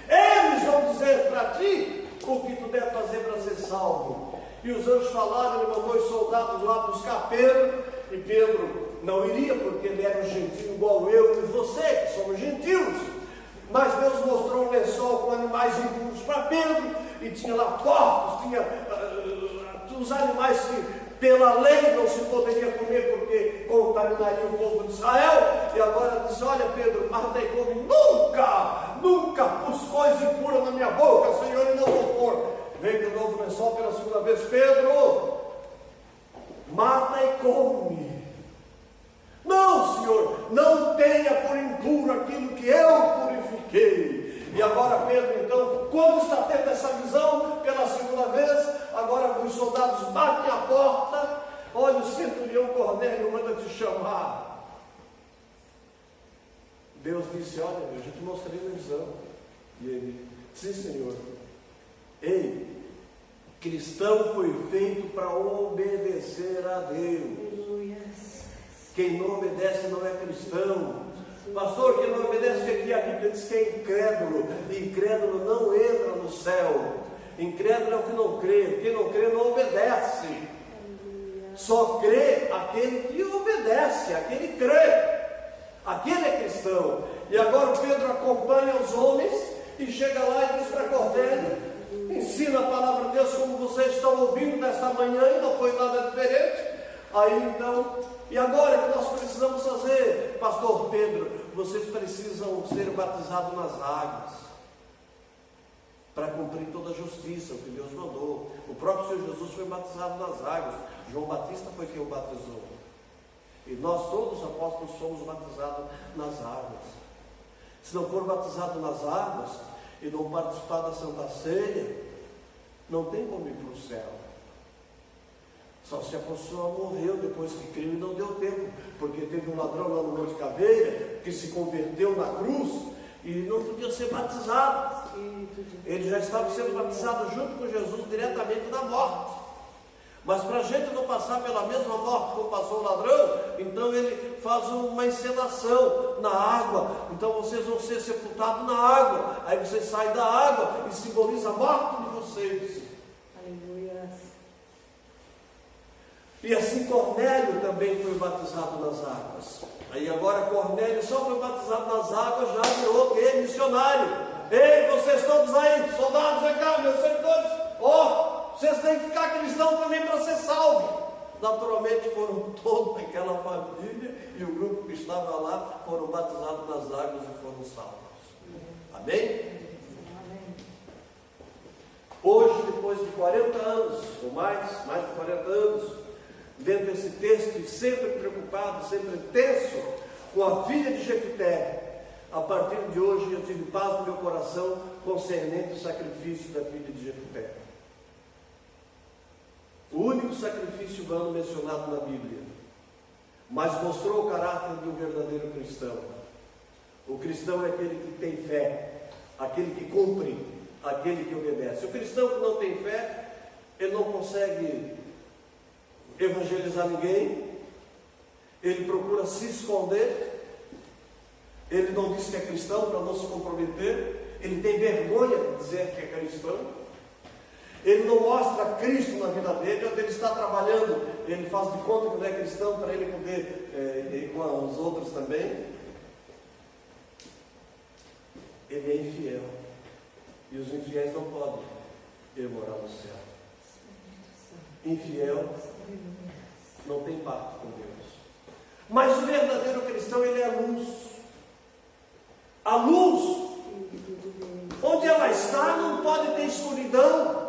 Eles vão dizer para ti o que tu deve fazer para ser salvo. E os anjos falaram, ele mandou os soldados lá buscar Pedro. E Pedro não iria, porque ele era um gentio igual eu e você, que somos gentios. Mas Deus mostrou um lençol com animais impuros para Pedro, e tinha lá porcos, tinha os animais que pela lei não se poderia comer, porque contaminaria o povo de Israel. E agora diz: olha, Pedro, mata e come. Nunca pus coisa impura na minha boca, Senhor, e não vou pôr. Veio de novo o lençol pela segunda vez: Pedro, mata e come. Não, Senhor, não tenha por impuro aquilo que eu purifiquei. E agora Pedro, então, quando está tendo essa visão pela segunda vez, agora os soldados batem a porta. Olha, o centurião Cornélio manda te chamar. Deus disse: olha, eu já te mostrei a visão. E ele: sim, Senhor. Ei, cristão foi feito para obedecer a Deus. Quem não obedece não é cristão. Pastor, quem não obedece, o que a Bíblia diz que é incrédulo. Incrédulo não entra no céu. Incrédulo é o que não crê. Quem não crê não obedece. Só crê aquele que obedece, aquele que crê. Aquele é cristão. E agora o Pedro acompanha os homens e chega lá e diz para Cornélio: ensina a palavra de Deus como vocês estão ouvindo nesta manhã, e não foi nada diferente. Aí então, e agora o que nós precisamos fazer? Pastor Pedro, vocês precisam ser batizados nas águas, para cumprir toda a justiça, o que Deus mandou. O próprio Senhor Jesus foi batizado nas águas. João Batista foi quem o batizou. E nós todos os apóstolos somos batizados nas águas. Se não for batizado nas águas e não participar da Santa Ceia, não tem como ir para o céu. Só se a pessoa morreu depois que creu e não deu tempo, porque teve um ladrão lá no Monte Caveira que se converteu na cruz e não podia ser batizado. Ele já estava sendo batizado junto com Jesus diretamente na morte. Mas para a gente não passar pela mesma morte como passou o ladrão, então ele faz uma encenação na água. Então vocês vão ser sepultados na água. Aí vocês saem da água e simboliza a morte de vocês. Aleluia. E assim Cornélio também foi batizado nas águas. Aí agora Cornélio só foi batizado nas águas, já virou o quê? Missionário. Ei, vocês todos aí, soldados, vem cá, meus servidores, vocês têm que ficar cristãos também para ser salvos. Naturalmente foram todos aquela família e o grupo que estava lá foram batizados nas águas e foram salvos. Amém? Hoje, depois de 40 anos, ou mais de 40 anos, lendo esse texto e sempre preocupado, sempre tenso com a filha de Jefté, a partir de hoje eu tive paz no meu coração concernente o sacrifício da filha de Jefté. O único sacrifício humano mencionado na Bíblia, mas mostrou o caráter de um verdadeiro cristão. O cristão é aquele que tem fé, aquele que cumpre, aquele que obedece. O cristão que não tem fé, ele não consegue evangelizar ninguém, ele procura se esconder, ele não diz que é cristão para não se comprometer, ele tem vergonha de dizer que é cristão, ele não mostra Cristo na vida dele. Onde ele está trabalhando, ele faz de conta que não é cristão para ele poder ir com os outros também. Ele é infiel, e os infiéis não podem ir morar no céu. Infiel não tem pacto com Deus. Mas o verdadeiro cristão, ele é a luz. A luz, onde ela está, não pode ter escuridão,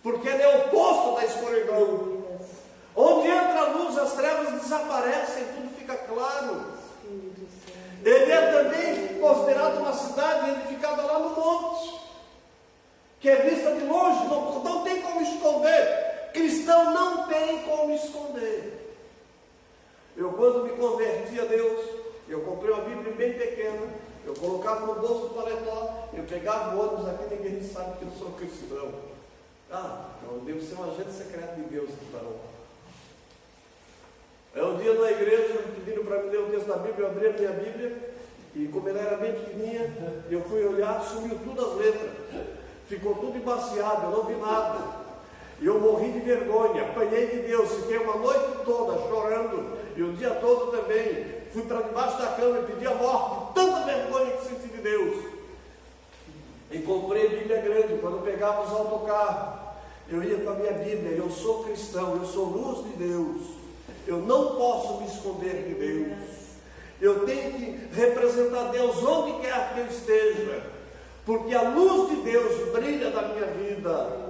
porque ela é o oposto da escuridão. Onde entra a luz, as trevas desaparecem, tudo fica claro. Ele é também considerado uma cidade edificada lá no monte, que é vista de longe, não tem como esconder. Cristão não tem como esconder. Eu, quando me converti a Deus, eu comprei uma Bíblia bem pequena, eu colocava no bolso do paletó, eu pegava o ônibus aqui, ninguém sabe que eu sou cristão. Eu devo ser um agente secreto de Deus, então. Um dia na igreja, pediram para mim ler o texto da Bíblia, eu abri a minha Bíblia, e como ela era bem pequenininha, eu fui olhar, sumiu tudo as letras, ficou tudo embaciado, eu não vi nada. E eu morri de vergonha, apanhei de Deus, fiquei uma noite toda chorando, e o dia todo também, fui para debaixo da cama e pedi a morte, tanta vergonha que senti de Deus. E comprei Bíblia grande, quando eu pegava os autocarros, eu ia com a minha Bíblia. Eu sou cristão, eu sou luz de Deus, eu não posso me esconder de Deus, eu tenho que representar Deus onde quer que eu esteja, porque a luz de Deus brilha na minha vida.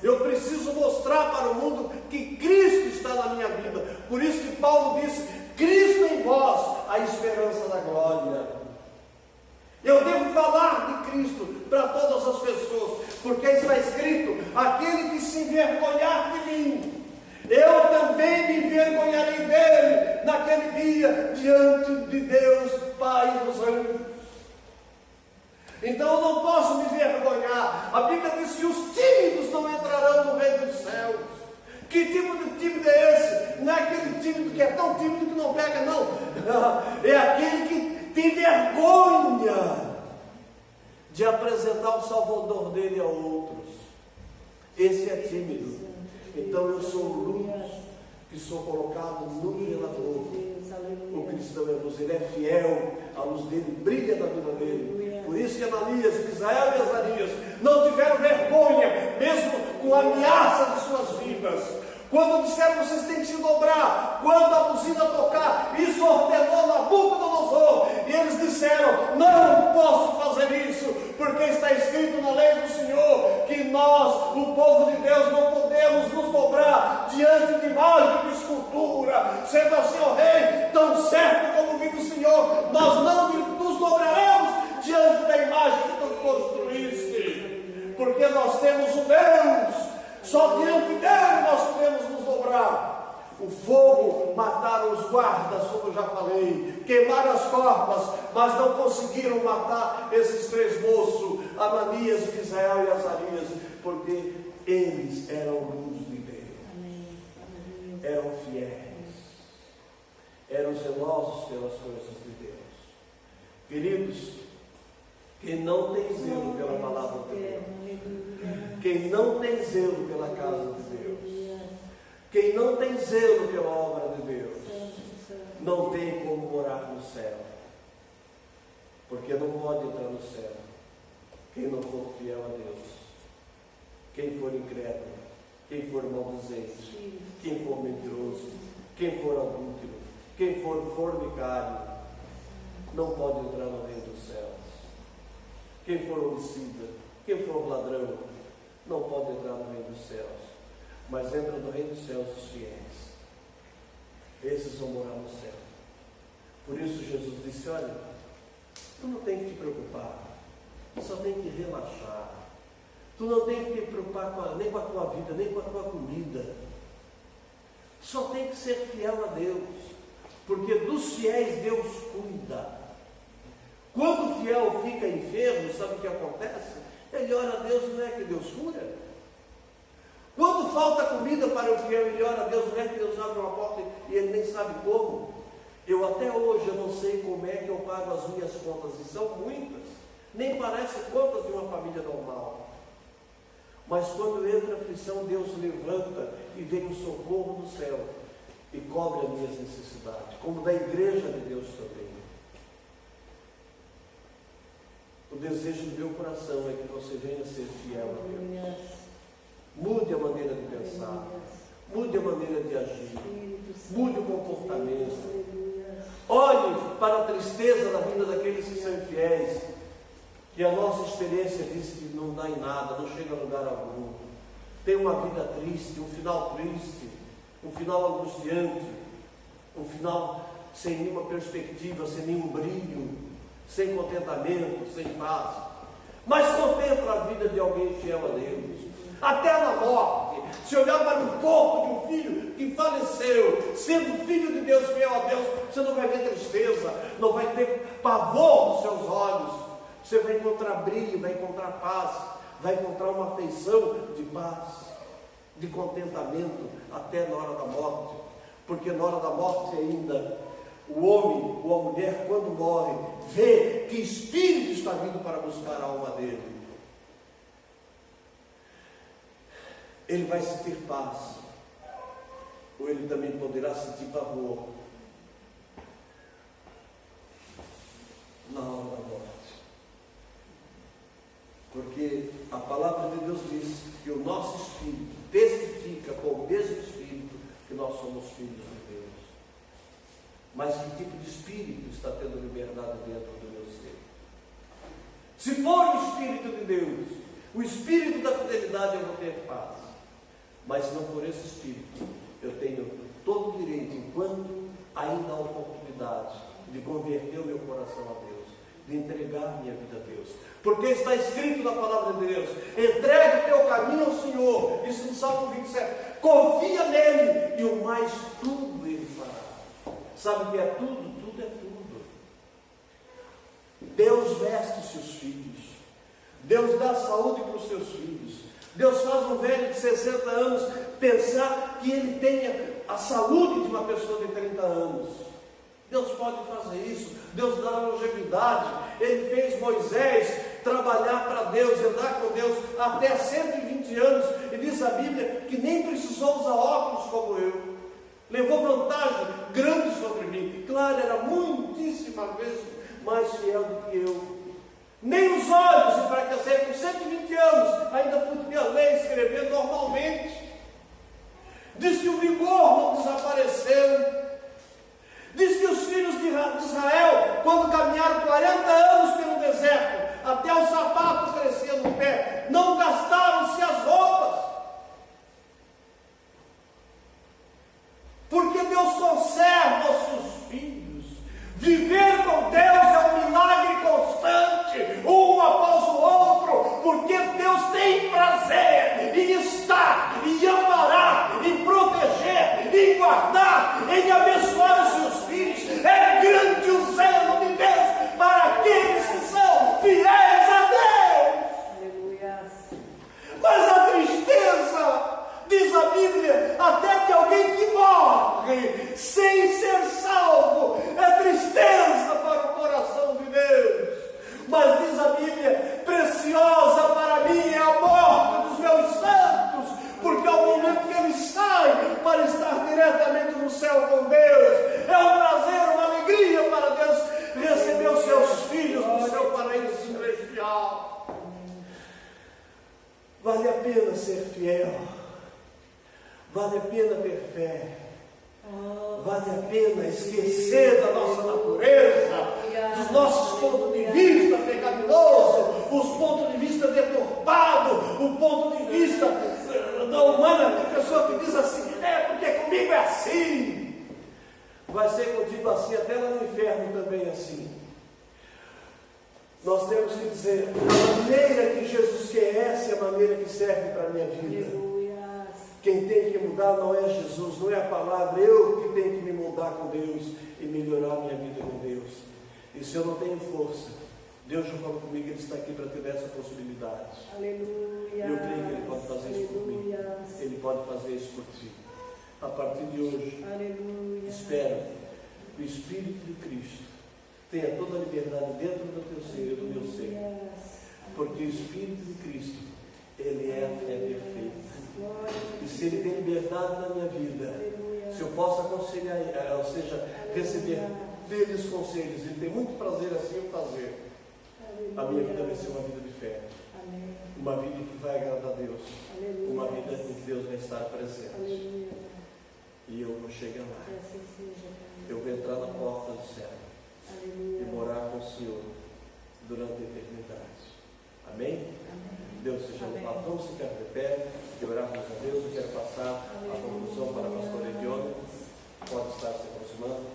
Eu preciso mostrar para o mundo que Cristo está na minha vida. Por isso que Paulo disse: Cristo em vós, a esperança da glória. Eu devo falar de Cristo para todas as pessoas, porque está escrito: aquele que se envergonhar de mim, eu também me envergonharei dele naquele dia, diante de Deus, Pai dos anjos. Então eu não posso me envergonhar. A Bíblia diz que os tímidos não entrarão no reino dos céus. Que tipo de tímido é esse? Não é aquele tímido que é tão tímido que não pega, não. É aquele que tem vergonha de apresentar o Salvador dele a outros. Esse é tímido. Então eu sou luz que sou colocado no velador. O cristão é luz, ele é fiel, a luz dele brilha na vida dele. Por isso que Ananias, Misael e Azarias não tiveram vergonha, mesmo com a ameaça de suas vidas. Quando disseram: vocês têm que se dobrar, quando a buzina tocar, isso ordenou Nabucodonosor, e eles disseram: não posso fazer isso, porque está escrito na lei do Senhor que nós, o povo de Deus, não podemos nos dobrar diante de imagem de escultura. Sendo assim, ó rei, tão certo como vive o Senhor, nós não nos dobraremos diante da imagem que tu construíste, porque nós temos um Deus. Só diante dele nós podemos nos dobrar. O fogo mataram os guardas, como eu já falei, queimaram as corpas, mas não conseguiram matar esses três moços, Ananias, Misael e Azarias, porque eles eram luz de Deus. eram fiéis, eram zelosos pelas coisas de Deus. Queridos, quem não tem zelo pela palavra de Deus, quem não tem zelo pela casa de Deus, quem não tem zelo pela obra de Deus, não tem como morar no céu, porque não pode entrar no céu quem não for fiel a Deus, quem for incrédulo, quem for maldizente, quem for mentiroso, quem for adúltero, quem for fornicário, não pode entrar no reino dos céus. Quem for homicida, quem for ladrão, não pode entrar no reino dos céus, mas entra no reino dos céus os fiéis. Esses vão morar no céu. Por isso Jesus disse: olha, tu não tem que te preocupar, tu só tem que relaxar. Tu não tem que te preocupar nem com a tua vida, nem com a tua comida. Tu só tem que ser fiel a Deus, porque dos fiéis Deus cuida. Quando o fiel fica enfermo, sabe o que acontece? Ele ora a Deus, não é que Deus cura? Quando falta comida para o fiel, ele ora a Deus, não é que Deus abre uma porta e ele nem sabe como? Eu até hoje eu não sei como é que eu pago as minhas contas, e são muitas, nem parecem contas de uma família normal. Mas quando entra a aflição, Deus levanta e vem o socorro do céu e cobre as minhas necessidades, como da igreja de Deus também. O desejo do meu coração é que você venha ser fiel a Deus. Mude a maneira de pensar, mude a maneira de agir, mude o comportamento. Olhe para a tristeza da vida daqueles que são infiéis, que a nossa experiência diz que não dá em nada, não chega a lugar algum. Tem uma vida triste, um final triste, um final angustiante, um final sem nenhuma perspectiva, sem nenhum brilho, sem contentamento, sem paz. Mas contempla a vida de alguém fiel a Deus, até na morte. Se olhar para o corpo de um filho que faleceu, sendo filho de Deus, fiel a Deus, você não vai ver tristeza, não vai ter pavor nos seus olhos. Você vai encontrar brilho, vai encontrar paz, vai encontrar uma afeição de paz, de contentamento, até na hora da morte. Porque na hora da morte ainda, o homem ou a mulher, quando morre, vê que espírito está vindo para buscar a alma dele. Ele vai sentir paz, ou ele também poderá sentir pavor na hora da morte. Porque a palavra de Deus diz que o nosso espírito testifica com o mesmo espírito que nós somos filhos de Deus. Mas que tipo de espírito está tendo liberdade dentro do meu ser? Se for o Espírito de Deus, o Espírito da fidelidade, eu vou ter paz. Mas se não for esse Espírito, eu tenho todo o direito, enquanto ainda há oportunidade, de converter o meu coração a Deus, de entregar minha vida a Deus. Porque está escrito na palavra de Deus: entregue o teu caminho ao Senhor. Isso no Salmo 27. Confia nele e o mais tudo ele fará. Sabe o que é tudo? Tudo é tudo. Deus veste os seus filhos. Deus dá saúde para os seus filhos. Deus faz um velho de 60 anos pensar que ele tenha a saúde de uma pessoa de 30 anos. Deus pode fazer isso. Deus dá longevidade. Ele fez Moisés trabalhar para Deus, andar com Deus até 120 anos. E diz a Bíblia que nem precisou usar óculos como eu. Levou vantagem grande sobre mim. Claro, era muitíssimas vezes mais fiel do que eu. Nem os olhos enfraqueceram. Com 120 anos ainda podia ler e escrever normalmente. Diz que o vigor não desapareceu. Diz que os filhos de Israel, quando caminharam 40 anos pelo deserto, até o sapato crescia no pé, não gastaram-se as roupas. Porque Deus conserva os seus filhos. Viver com Deus é um milagre constante. Mas diz a Bíblia, preciosa para mim é a morte dos meus santos, porque é o momento que eles saem para estar diretamente no céu com Deus. É um prazer, uma alegria para Deus receber os seus filhos no seu paraíso celestial. Vale a pena ser fiel, vale a pena ter fé, vale a pena esquecer da nossa natureza, dos nossos pontos de vista pecaminosos, os pontos de vista deturpados, o ponto de vista da humana, tem pessoa que diz assim, porque comigo é assim. Vai ser contigo assim, até lá no inferno também é assim. Nós temos que dizer, a maneira que Jesus quer, essa é a maneira que serve para a minha vida. Quem tem que mudar não é Jesus, não é a palavra, eu que tenho que me mudar com Deus e melhorar a minha vida com Deus. E se eu não tenho força, Deus já falou comigo, Ele está aqui para ter essa possibilidade. Aleluia. Eu creio que Ele pode fazer isso por mim. Ele pode fazer isso por ti. A partir de hoje, aleluia, espero que o Espírito de Cristo tenha toda a liberdade dentro do teu ser e do meu ser. Porque o Espírito de Cristo, Ele é a fé perfeita. E se Ele tem liberdade na minha vida, se eu posso aconselhar, ou seja, receber deles conselhos, Ele tem muito prazer assim eu fazer, a minha vida vai ser uma vida de fé. Uma vida que vai agradar a Deus. Uma vida em que Deus vai estar presente. E eu vou chegar lá. Eu vou entrar na porta do céu e morar com o Senhor durante a eternidade. Amém? Deus seja louvado. Vamos ficar de pé e orarmos a Deus. Eu quero passar a conclusão para a pastora Edione. Pode estar se aproximando.